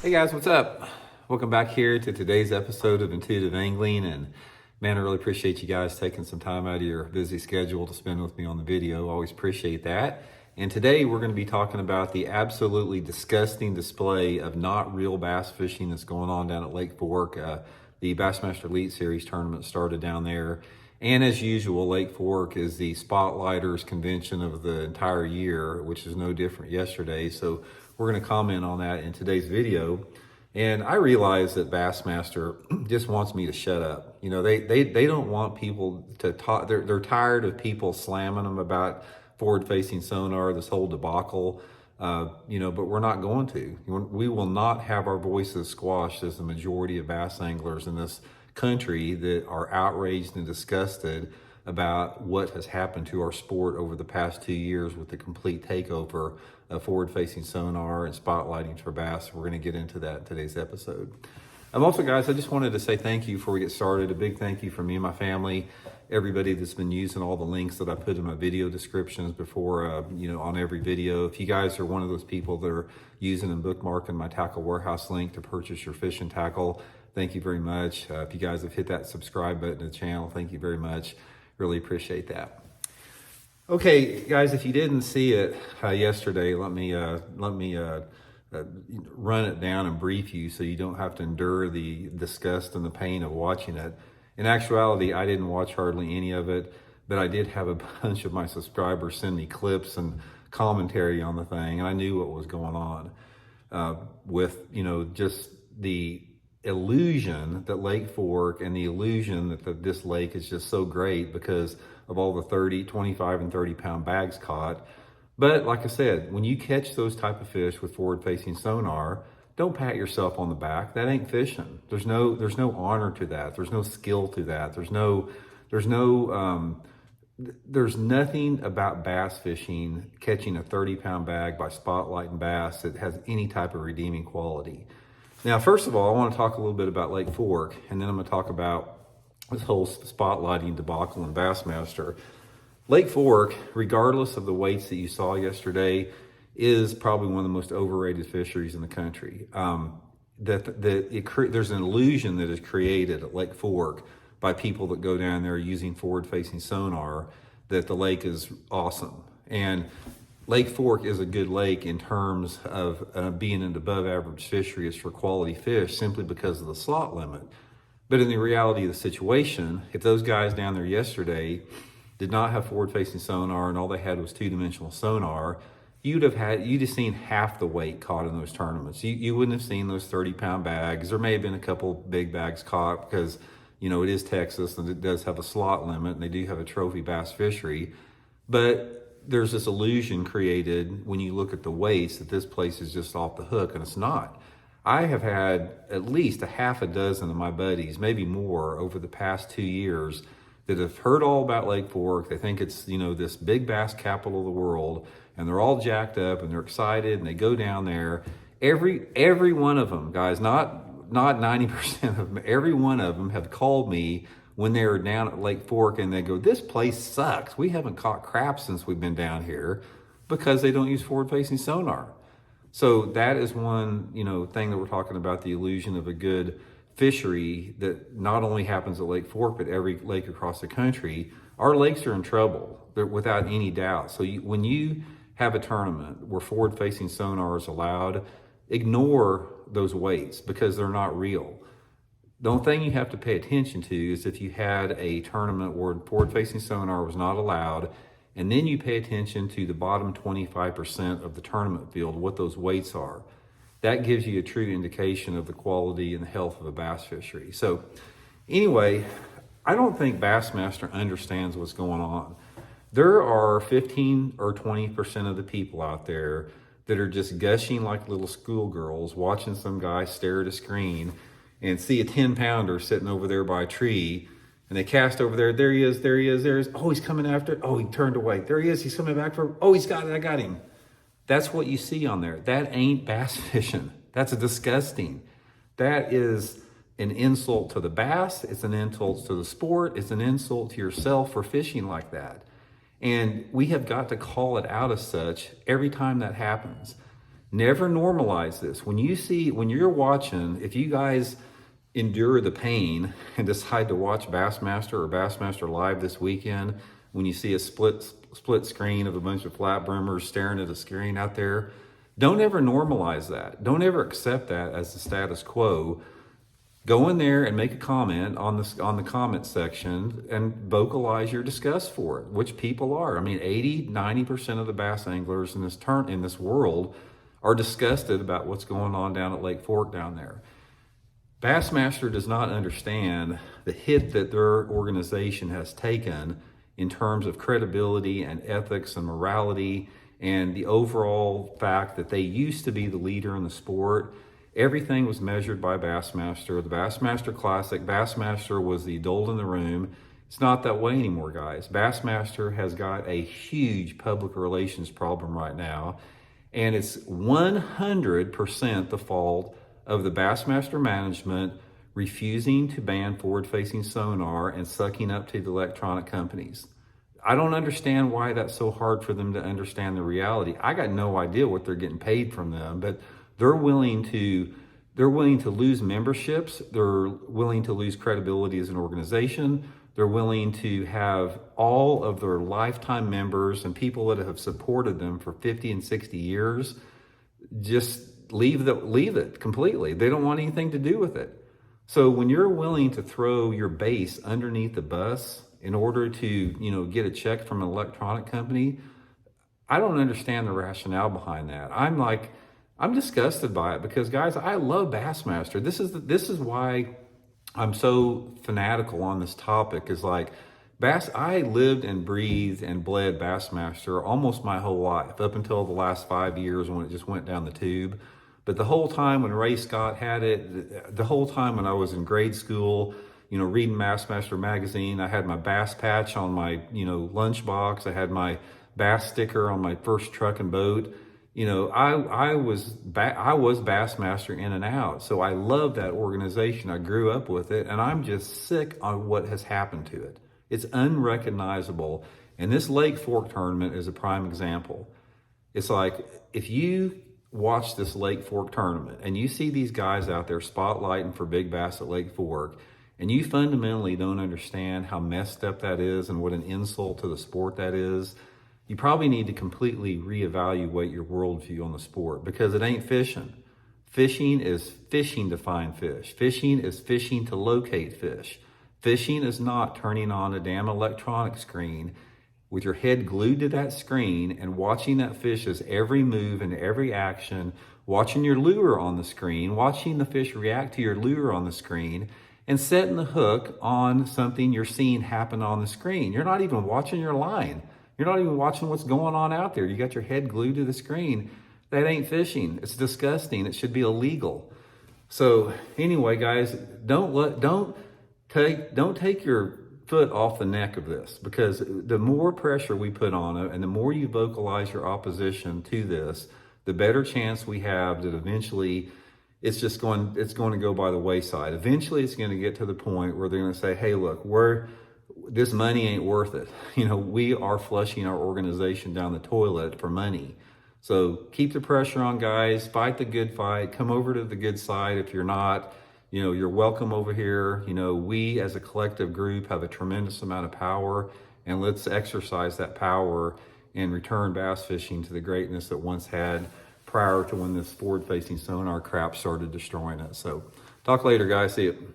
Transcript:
Hey guys, what's up? Welcome back here to today's episode of Intuitive Angling. And man, I really appreciate you guys taking some time out of your busy schedule to spend with me on the video. Always appreciate that. And today we're going to be talking about the absolutely disgusting display of not real bass fishing that's going on down at Lake Fork. The Bassmaster Elite Series tournament started down there. And as usual, Lake Fork is the spotlighters convention of the entire year, which is no different yesterday. So we're going to comment on that in today's video. And I realize that Bassmaster just wants me to shut up. You know, they don't want people to talk. They're tired of people slamming them about forward-facing sonar, this whole debacle. But we're not going to. We will not have our voices squashed as the majority of bass anglers in this country that are outraged and disgusted about what has happened to our sport over the past 2 years with the complete takeover of forward-facing sonar and spotlighting for bass. We're going to get into that in today's episode. Also, guys, I just wanted to say thank you before we get started. A big thank you from me and my family, everybody that's been using all the links that I put in my video descriptions before, on every video. If you guys are one of those people that are using and bookmarking my Tackle Warehouse link to purchase your fishing tackle, thank you very much. If you guys have hit that subscribe button to the channel, thank you very much. Really appreciate that. Okay, guys, if you didn't see it yesterday, let me run it down and brief you so you don't have to endure the disgust and the pain of watching it. In actuality, I didn't watch hardly any of it, but I did have a bunch of my subscribers send me clips and commentary on the thing, and I knew what was going on with, just the illusion that Lake Fork and the illusion that this lake is just so great because of all the 30, 25, and 30 pound bags caught. But like I said, when you catch those type of fish with forward-facing sonar, don't pat yourself on the back. That ain't fishing. There's no honor to that. There's no skill to that. There's nothing about bass fishing, catching a 30 pound bag by spotlighting bass that has any type of redeeming quality. Now, first of all, I want to talk a little bit about Lake Fork, and then I'm going to talk about this whole spotlighting debacle in Bassmaster. Lake Fork, regardless of the weights that you saw yesterday, is probably one of the most overrated fisheries in the country. There's an illusion that is created at Lake Fork by people that go down there using forward-facing sonar that the lake is awesome. And Lake Fork is a good lake in terms of being an above-average fishery for quality fish simply because of the slot limit. But in the reality of the situation, if those guys down there yesterday did not have forward-facing sonar and all they had was two-dimensional sonar, you'd have seen half the weight caught in those tournaments. You wouldn't have seen those 30 pound bags. There may have been a couple big bags caught because, it is Texas and it does have a slot limit and they do have a trophy bass fishery. But there's this illusion created when you look at the weights that this place is just off the hook, and it's not. I have had at least a half a dozen of my buddies, maybe more, over the past 2 years that have heard all about Lake Fork. They think it's, this big bass capital of the world, and they're all jacked up and they're excited and they go down there. Every one of them, guys, not 90% of them, every one of them have called me when they were down at Lake Fork and they go, this place sucks. We haven't caught crap since we've been down here because they don't use forward-facing sonar. So that is one, thing that we're talking about, the illusion of a good fishery that not only happens at Lake Fork, but every lake across the country. Our lakes are in trouble, without any doubt. So when you have a tournament where forward-facing sonar is allowed, ignore those weights because they're not real. The only thing you have to pay attention to is if you had a tournament where forward-facing sonar was not allowed, and then you pay attention to the bottom 25% of the tournament field, what those weights are. That gives you a true indication of the quality and the health of a bass fishery. So anyway, I don't think Bassmaster understands what's going on. There are 15 or 20% of the people out there that are just gushing like little schoolgirls watching some guy stare at a screen and see a 10 pounder sitting over there by a tree, and they cast over there. There he is. Oh, he's coming after it. Oh, he turned away. There he is. He's coming back for, oh, he's got it. I got him. That's what you see on there. That ain't bass fishing. That's disgusting. That is an insult to the bass. It's an insult to the sport. It's an insult to yourself for fishing like that. And we have got to call it out as such every time that happens. Never normalize this. When you're watching, if you guys endure the pain and decide to watch Bassmaster or Bassmaster Live this weekend, when you see a split screen of a bunch of flat brimmers staring at a screen out there, don't ever normalize that. Don't ever accept that as the status quo. Go in there and make a comment on the comment section and vocalize your disgust for it, which people are. I mean, 80-90% of the bass anglers in this world are disgusted about what's going on down at Lake Fork down there. Bassmaster does not understand the hit that their organization has taken in terms of credibility and ethics and morality and the overall fact that they used to be the leader in the sport. Everything was measured by Bassmaster. The Bassmaster Classic, Bassmaster was the adult in the room. It's not that way anymore, guys. Bassmaster has got a huge public relations problem right now, and it's 100% the fault of the Bassmaster management refusing to ban forward-facing sonar and sucking up to the electronic companies. I don't understand why that's so hard for them to understand the reality. I got no idea what they're getting paid from them, but they're willing to lose memberships. They're willing to lose credibility as an organization. They're willing to have all of their lifetime members and people that have supported them for 50 and 60 years just leave it completely. They don't want anything to do with it. So when you're willing to throw your base underneath the bus in order to, get a check from an electronic company, I don't understand the rationale behind that. I'm disgusted by it because, guys, I love Bassmaster. This is why I'm so fanatical on this topic. Is like I lived and breathed and bled Bassmaster almost my whole life up until the last 5 years when it just went down the tube. But the whole time when Ray Scott had it, the whole time when I was in grade school, reading Bassmaster magazine, I had my bass patch on my, lunchbox. I had my bass sticker on my first truck and boat. I was Bassmaster in and out. So I love that organization. I grew up with it, and I'm just sick on what has happened to it. It's unrecognizable. And this Lake Fork tournament is a prime example. It's like, if you watch this Lake Fork tournament and you see these guys out there spotlighting for big bass at Lake Fork, and you fundamentally don't understand how messed up that is and what an insult to the sport that is, you probably need to completely reevaluate your worldview on the sport, because it ain't fishing. Fishing is fishing to find fish. Fishing is fishing to locate fish. Fishing is not turning on a damn electronic screen with your head glued to that screen and watching that fish's every move and every action, watching your lure on the screen, watching the fish react to your lure on the screen, and setting the hook on something you're seeing happen on the screen. You're not even watching your line. You're not even watching what's going on out there. You got your head glued to the screen. That ain't fishing. It's disgusting. It should be illegal. So anyway, guys, don't take your foot off the neck of this, because the more pressure we put on it and the more you vocalize your opposition to this, the better chance we have that eventually it's going to go by the wayside. Eventually it's going to get to the point where they're going to say, hey, look, this money ain't worth it. We are flushing our organization down the toilet for money. So keep the pressure on, guys. Fight the good fight. Come over to the good side. If you're not, you're welcome over here. We as a collective group have a tremendous amount of power, and let's exercise that power and return bass fishing to the greatness it once had prior to when this forward-facing sonar crap started destroying it. So talk later, guys. See you.